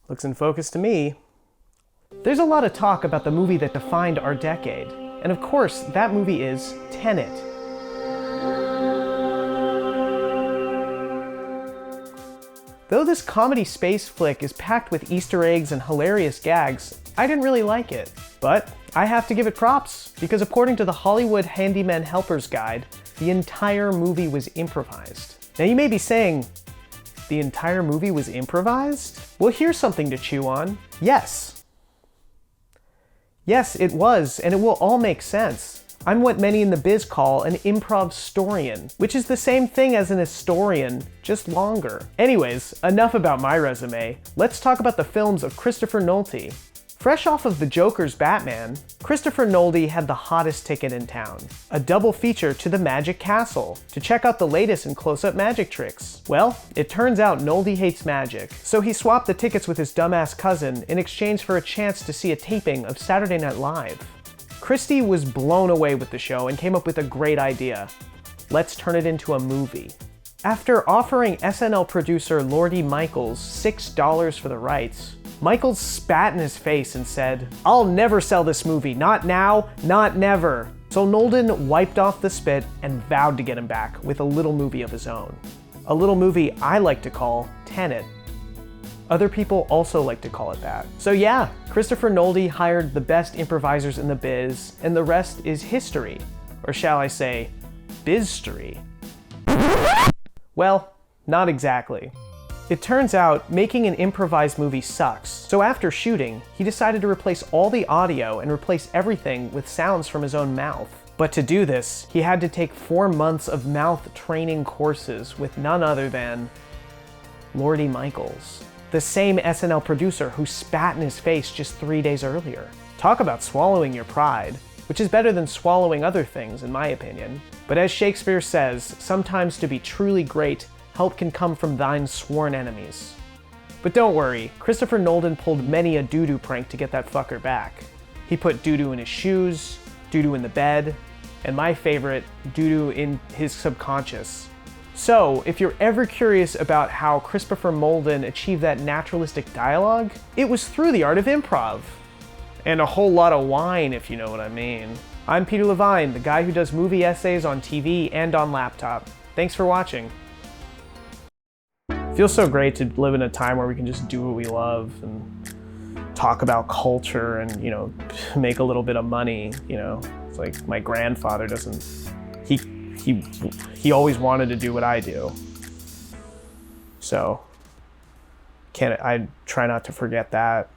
Looks in focus to me. There's a lot of talk about the movie that defined our decade. And of course, that movie is Tenet. Though this comedy space flick is packed with Easter eggs and hilarious gags, I didn't really like it. But I have to give it props, because according to the Hollywood Handyman Helper's Guide, the entire movie was improvised. Now you may be saying, the entire movie was improvised? Well, here's something to chew on. Yes. Yes, it was, and it will all make sense. I'm what many in the biz call an improv-storian, which is the same thing as an historian, just longer. Anyways, enough about my resume. Let's talk about the films of Christopher Nolte. Fresh off of the Joker's Batman, Christopher Nolte had the hottest ticket in town. A double feature to the Magic Castle, to check out the latest in close-up magic tricks. Well, it turns out Nolte hates magic, so he swapped the tickets with his dumbass cousin in exchange for a chance to see a taping of Saturday Night Live. Christie was blown away with the show and came up with a great idea. Let's turn it into a movie. After offering SNL producer Lordy Michaels $6 for the rights, Michaels spat in his face and said, "I'll never sell this movie, not now, not never." So Nolan wiped off the spit and vowed to get him back with a little movie of his own. A little movie I like to call Tenet. Other people also like to call it that. So yeah, Christopher Nolte hired the best improvisers in the biz, and the rest is history. Or shall I say, bizstory. Well, not exactly. It turns out making an improvised movie sucks, so after shooting, he decided to replace all the audio and replace everything with sounds from his own mouth. But to do this, he had to take 4 months of mouth training courses with none other than Lordy Michaels, the same SNL producer who spat in his face just 3 days earlier. Talk about swallowing your pride, which is better than swallowing other things, in my opinion. But as Shakespeare says, sometimes to be truly great, help can come from thine sworn enemies. But don't worry, Christopher Nolan pulled many a doo-doo prank to get that fucker back. He put doo-doo in his shoes, doo-doo in the bed, and my favorite, doo-doo in his subconscious. So, if you're ever curious about how Christopher Nolan achieved that naturalistic dialogue, it was through the art of improv. And a whole lot of wine, if you know what I mean. I'm Peter Levine, the guy who does movie essays on TV and on laptop. Thanks for watching. It feels so great to live in a time where we can just do what we love and talk about culture and, make a little bit of money, It's like my grandfather doesn't, he always wanted to do what I do. So I try not to forget that.